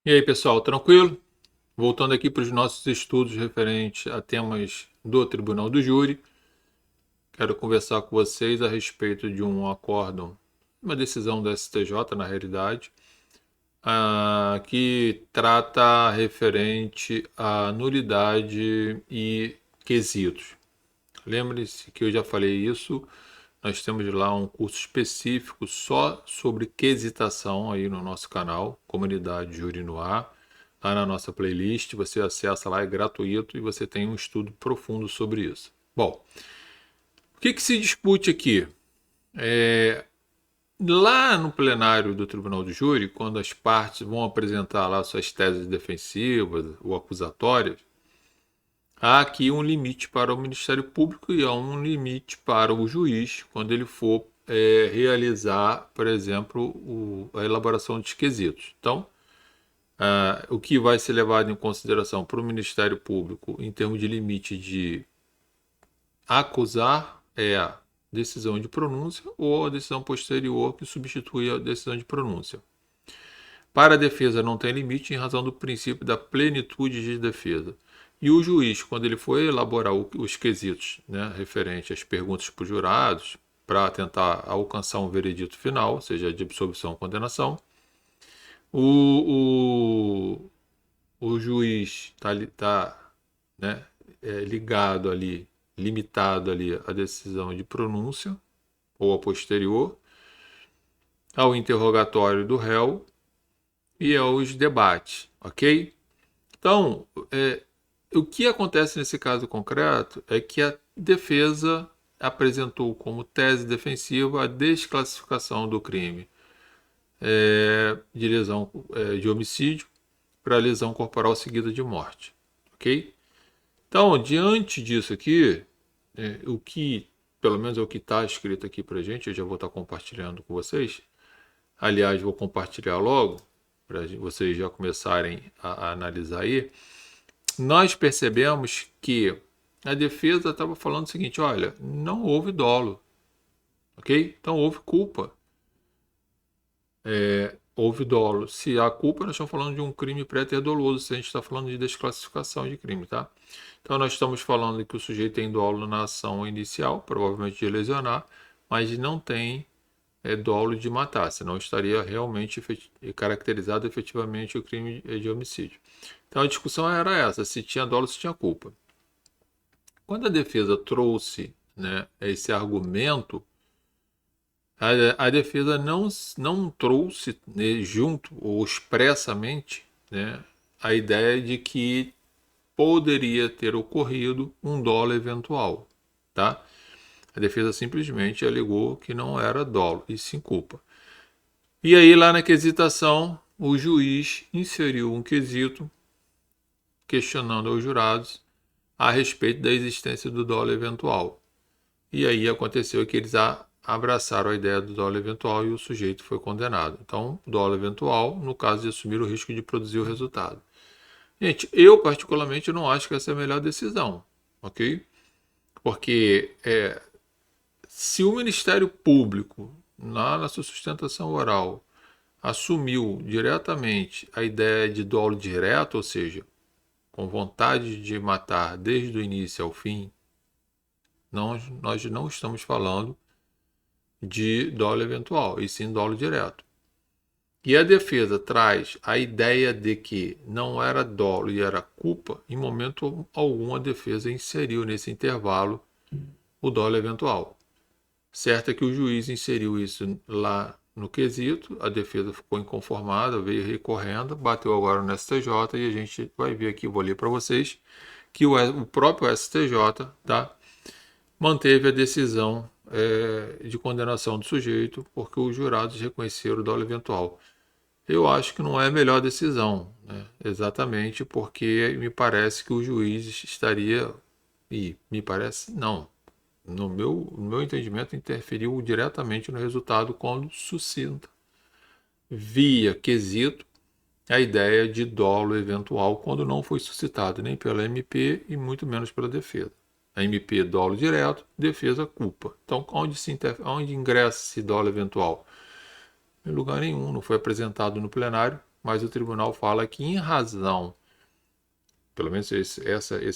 E aí, pessoal, tranquilo? Voltando aqui para os nossos estudos referentes a temas do Tribunal do Júri, quero conversar com vocês a respeito de um acórdão, uma decisão do STJ, na realidade, que trata referente à nulidade e quesitos. Lembre-se que eu já falei isso, nós temos lá um curso específico só sobre quesitação aí no nosso canal, Comunidade Júri no Ar. Lá na nossa playlist, você acessa lá, é gratuito e você tem um estudo profundo sobre isso. Bom, o que se discute aqui? Lá no plenário do Tribunal do Júri, quando as partes vão apresentar lá suas teses defensivas ou acusatórias, há aqui um limite para o Ministério Público e há um limite para o juiz quando ele for realizar, por exemplo, a elaboração de quesitos. Então, o que vai ser levado em consideração para o Ministério Público em termos de limite de acusar é a decisão de pronúncia ou a decisão posterior que substitui a decisão de pronúncia. Para a defesa não tem limite em razão do princípio da plenitude de defesa. E o juiz, quando ele for elaborar os quesitos, né, referente às perguntas para os jurados, para tentar alcançar um veredito final, seja de absolvição ou condenação, o, o juiz está né, ligado ali, limitado ali à decisão de pronúncia ou a posterior, ao interrogatório do réu e aos debates, ok? Então, o que acontece nesse caso concreto é que a defesa apresentou como tese defensiva a desclassificação do crime de lesão de homicídio para lesão corporal seguida de morte, ok? Então, diante disso aqui, o que, pelo menos é o que está escrito aqui para gente, eu já vou estar compartilhando com vocês. Aliás, vou compartilhar logo, para vocês já começarem a analisar aí. Nós percebemos que a defesa estava falando o seguinte: olha, não houve dolo, ok? Então houve culpa. Houve dolo. Se há culpa, nós estamos falando de um crime pré-ter doloso, se a gente está falando de desclassificação de crime, tá? Então nós estamos falando que o sujeito tem dolo na ação inicial, provavelmente de lesionar, mas não tem dolo de matar, senão estaria realmente caracterizado efetivamente o crime de homicídio. Então a discussão era essa, se tinha dolo, se tinha culpa. Quando a defesa trouxe, né, esse argumento, a defesa não trouxe, né, junto ou expressamente, né, a ideia de que poderia ter ocorrido um dolo eventual, tá? A defesa simplesmente alegou que não era dolo, e sim culpa. E aí, lá na quesitação, o juiz inseriu um quesito questionando aos jurados a respeito da existência do dolo eventual. E aí aconteceu que eles abraçaram a ideia do dolo eventual e o sujeito foi condenado. Então, dolo eventual, no caso de assumir o risco de produzir o resultado. Gente, eu particularmente não acho que essa é a melhor decisão, ok? Porque se o Ministério Público, na sua sustentação oral, assumiu diretamente a ideia de dolo direto, ou seja, com vontade de matar desde o início ao fim, nós não estamos falando de dolo eventual, e sim dolo direto. E a defesa traz a ideia de que não era dolo e era culpa, em momento algum a defesa inseriu nesse intervalo o dolo eventual. Certo é que o juiz inseriu isso lá no quesito, a defesa ficou inconformada, veio recorrendo, bateu agora no STJ e a gente vai ver aqui, vou ler para vocês, que o próprio STJ tá, manteve a decisão de condenação do sujeito porque os jurados reconheceram o dolo eventual. Eu acho que não é a melhor decisão, né? Exatamente porque me parece que o juiz estaria, e me parece não, no meu entendimento, interferiu diretamente no resultado quando suscita, via quesito, a ideia de dolo eventual quando não foi suscitado nem pela MP e muito menos pela defesa. A MP, dolo direto, defesa, culpa. Então, onde ingressa esse dolo eventual? Em lugar nenhum, não foi apresentado no plenário, mas o tribunal fala que em razão, pelo menos esse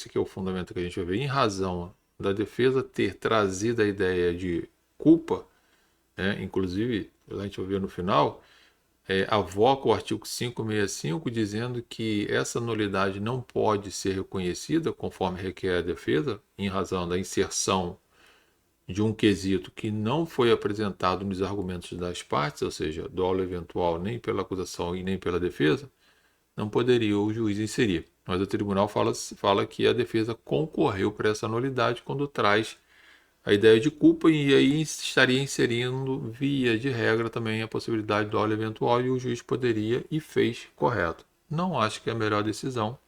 aqui é o fundamento que a gente vai ver, em razão da defesa ter trazido a ideia de culpa, né, inclusive, a gente vai ver no final, avoca o artigo 565, dizendo que essa nulidade não pode ser reconhecida conforme requer a defesa, em razão da inserção de um quesito que não foi apresentado nos argumentos das partes, ou seja, dolo eventual nem pela acusação e nem pela defesa, não poderia o juiz inserir. Mas o tribunal fala que a defesa concorreu para essa nulidade quando traz a ideia de culpa, e aí estaria inserindo, via de regra, também a possibilidade do dolo eventual, e o juiz poderia e fez correto. Não acho que é a melhor decisão,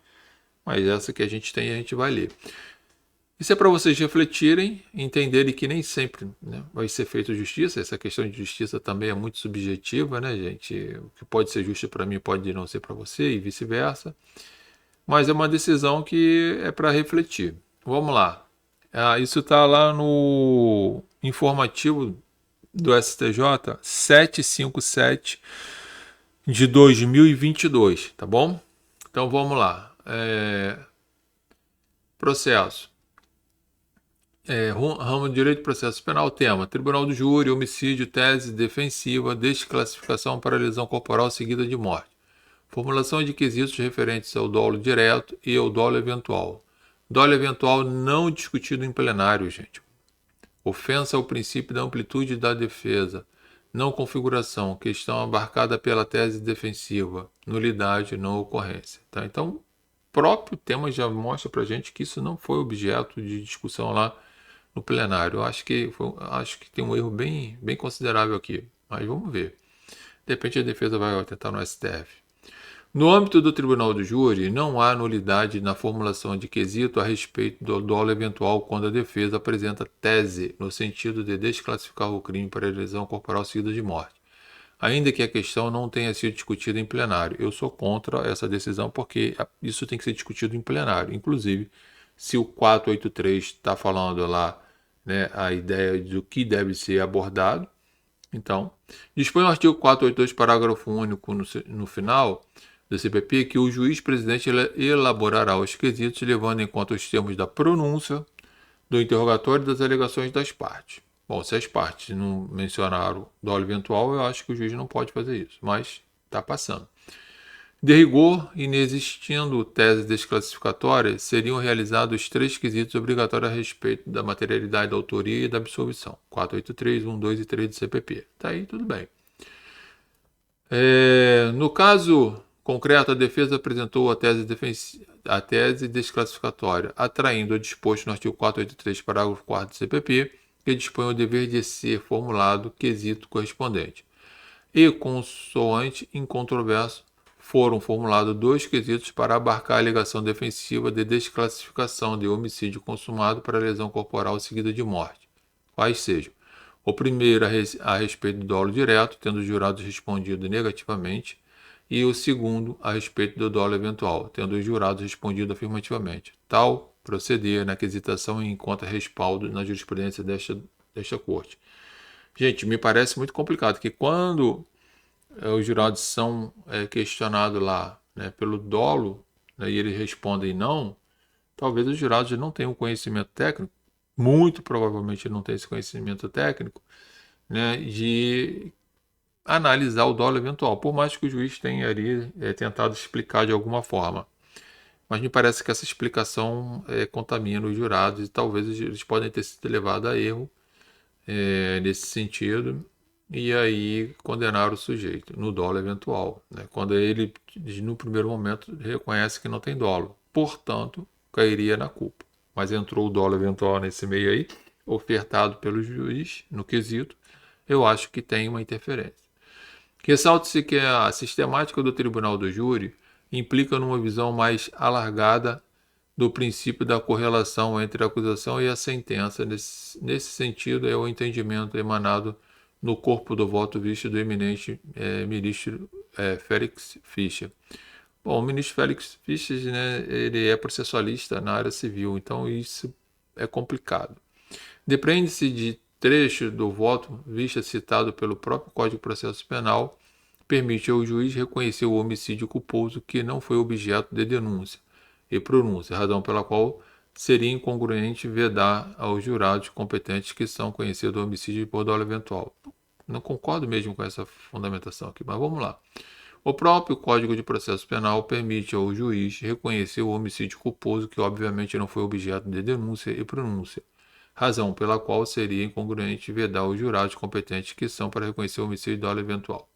mas essa que a gente tem, a gente vai ler. Isso é para vocês refletirem, entenderem que nem sempre, né, vai ser feita justiça. Essa questão de justiça também é muito subjetiva, né, gente? O que pode ser justo para mim pode não ser para você e vice-versa. Mas é uma decisão que é para refletir. Vamos lá. Isso está lá no informativo do STJ 757 de 2022, tá bom? Então vamos lá. Processo. Ramo de Direito de Processo Penal, tema: Tribunal do Júri, homicídio, tese defensiva, desclassificação para lesão corporal seguida de morte. Formulação de quesitos referentes ao dolo direto e ao dolo eventual. Dolo eventual não discutido em plenário, gente. Ofensa ao princípio da amplitude da defesa. Não configuração, questão abarcada pela tese defensiva. Nulidade, não ocorrência. Tá? Então, o próprio tema já mostra pra gente que isso não foi objeto de discussão lá no plenário. Eu acho que tem um erro bem considerável aqui, mas vamos ver. De repente a defesa vai tentar no STF. No âmbito do Tribunal do Júri, não há nulidade na formulação de quesito a respeito do dolo eventual quando a defesa apresenta tese no sentido de desclassificar o crime para lesão corporal seguida de morte, ainda que a questão não tenha sido discutida em plenário. Eu sou contra essa decisão porque isso tem que ser discutido em plenário. Inclusive, se o 483 está falando lá, né, a ideia do que deve ser abordado, então, dispõe o artigo 482, parágrafo único no final do CPP, que o juiz presidente elaborará os quesitos levando em conta os termos da pronúncia, do interrogatório e das alegações das partes. Bom, se as partes não mencionaram dolo eventual, eu acho que o juiz não pode fazer isso, mas está passando. De rigor, inexistindo tese desclassificatória, seriam realizados 3 quesitos obrigatórios a respeito da materialidade da autoria e da absolvição. 483, 1, 2 e 3 do CPP. Tá aí, tudo bem. No caso concreto, a defesa apresentou a tese desclassificatória, atraindo o disposto no artigo 483, parágrafo 4 do CPP, que dispõe o dever de ser formulado quesito correspondente. E, consoante incontroverso, foram formulados 2 quesitos para abarcar a alegação defensiva de desclassificação de homicídio consumado para lesão corporal seguida de morte, quais sejam: o primeiro a respeito do dolo direto, tendo os jurados respondido negativamente, e o segundo a respeito do dolo eventual, tendo os jurados respondido afirmativamente. Tal proceder na quesitação encontra respaldo na jurisprudência desta corte. Gente, me parece muito complicado que quando os jurados são questionados lá, né, pelo dolo, né, e eles respondem não, talvez os jurados não tenham conhecimento técnico, muito provavelmente não tem esse conhecimento técnico, né, de analisar o dolo eventual, por mais que o juiz tenha ali tentado explicar de alguma forma. Mas me parece que essa explicação contamina os jurados e talvez eles podem ter sido levados a erro nesse sentido, e aí condenar o sujeito no dolo eventual, né? Quando ele, no primeiro momento, reconhece que não tem dolo, portanto, cairia na culpa. Mas entrou o dolo eventual nesse meio aí, ofertado pelo juiz no quesito, eu acho que tem uma interferência. Ressalte-se que a sistemática do Tribunal do Júri implica numa visão mais alargada do princípio da correlação entre a acusação e a sentença. Nesse sentido, é o entendimento emanado no corpo do voto visto do eminente ministro Félix Fischer. Bom, o ministro Félix Fischer, né, ele é processualista na área civil, então isso é complicado. Depende-se de trecho do voto vista citado pelo próprio Código de Processo Penal, permite ao juiz reconhecer o homicídio culposo que não foi objeto de denúncia e pronúncia, razão pela qual seria incongruente vedar aos jurados competentes que são conhecidos do homicídio por dolo eventual. Não concordo mesmo com essa fundamentação aqui, mas vamos lá. O próprio Código de Processo Penal permite ao juiz reconhecer o homicídio culposo que obviamente não foi objeto de denúncia e pronúncia, razão pela qual seria incongruente vedar os jurados competentes que são para reconhecer o homicídio dolo eventual.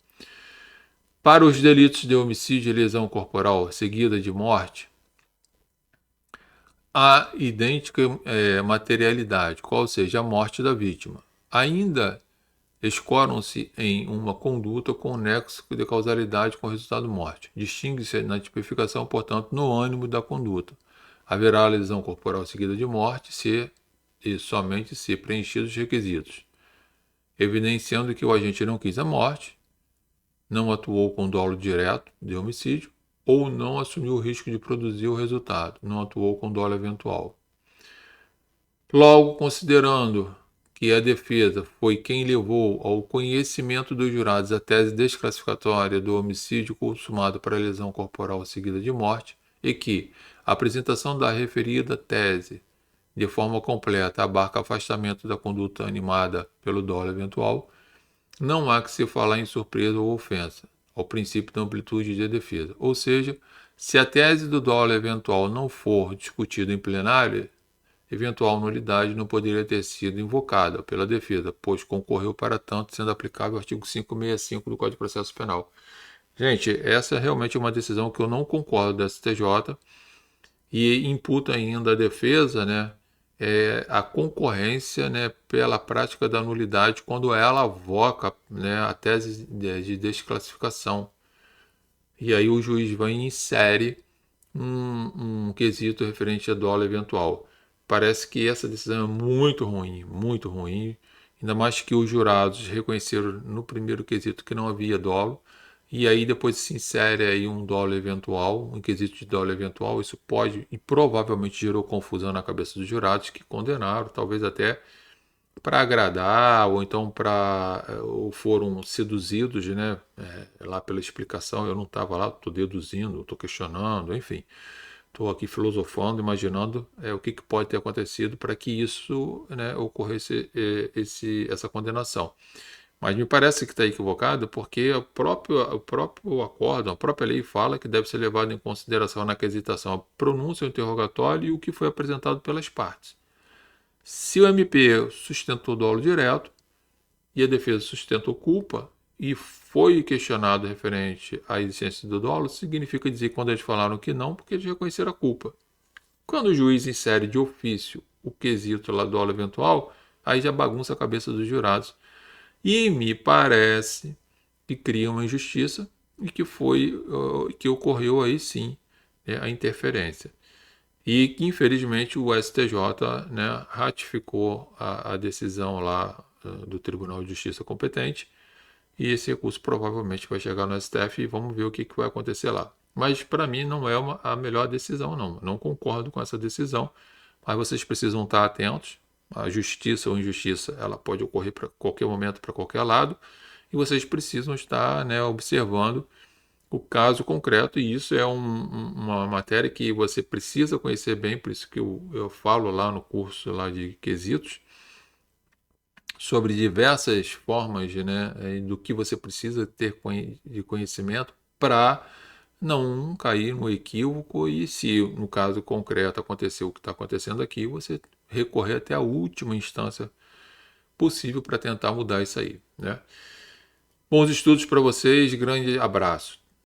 Para os delitos de homicídio e lesão corporal seguida de morte, há idêntica materialidade, qual seja a morte da vítima. Ainda escoram-se em uma conduta com nexo de causalidade com o resultado morte. Distingue-se na tipificação, portanto, no ânimo da conduta. Haverá lesão corporal seguida de morte se e somente se preenchidos os requisitos, evidenciando que o agente não quis a morte, não atuou com dolo direto de homicídio ou não assumiu o risco de produzir o resultado, não atuou com dolo eventual. Logo, considerando que a defesa foi quem levou ao conhecimento dos jurados a tese desclassificatória do homicídio consumado para lesão corporal seguida de morte e que a apresentação da referida tese de forma completa abarca afastamento da conduta animada pelo dolo eventual, não há que se falar em surpresa ou ofensa ao princípio da amplitude de defesa. Ou seja, se a tese do dolo eventual não for discutida em plenário, eventual nulidade não poderia ter sido invocada pela defesa, pois concorreu para tanto, sendo aplicável o artigo 565 do Código de Processo Penal. Gente, essa é realmente uma decisão que eu não concordo da STJ e imputa ainda a defesa, né, a concorrência, né, pela prática da nulidade quando ela avoca, né, a tese de desclassificação. E aí o juiz vai e insere um quesito referente a dolo eventual. Parece que essa decisão é muito ruim, ainda mais que os jurados reconheceram no primeiro quesito que não havia dolo, e aí depois se insere aí um dolo eventual, um quesito de dolo eventual. Isso pode e provavelmente gerou confusão na cabeça dos jurados que condenaram, talvez até para agradar, ou então ou foram seduzidos, né, lá pela explicação. Eu não estava lá, estou deduzindo, estou questionando, enfim. Estou aqui filosofando, imaginando o que pode ter acontecido para que isso, né, ocorresse essa condenação. Mas me parece que está equivocado porque o próprio acórdão, a própria lei fala que deve ser levado em consideração na quesitação a pronúncia, o interrogatório e o que foi apresentado pelas partes. Se o MP sustentou dolo direto e a defesa sustentou culpa e foi questionado referente à existência do dolo, significa dizer que quando eles falaram que não, porque eles reconheceram a culpa. Quando o juiz insere de ofício o quesito lá do dolo eventual, aí já bagunça a cabeça dos jurados. E me parece que cria uma injustiça e que ocorreu aí sim, né, a interferência. E que infelizmente o STJ, né, ratificou a decisão lá do Tribunal de Justiça competente, e esse recurso provavelmente vai chegar no STF e vamos ver o que vai acontecer lá. Mas para mim não é a melhor decisão, não concordo com essa decisão, mas vocês precisam estar atentos. A justiça ou injustiça ela pode ocorrer para qualquer momento, para qualquer lado, e vocês precisam estar, né, observando o caso concreto, e isso é uma matéria que você precisa conhecer bem, por isso que eu falo lá no curso lá de quesitos, sobre diversas formas, né, do que você precisa ter de conhecimento para não cair no equívoco e, se no caso concreto aconteceu o que está acontecendo aqui, você recorrer até a última instância possível para tentar mudar isso aí, né? Bons estudos para vocês, grande abraço.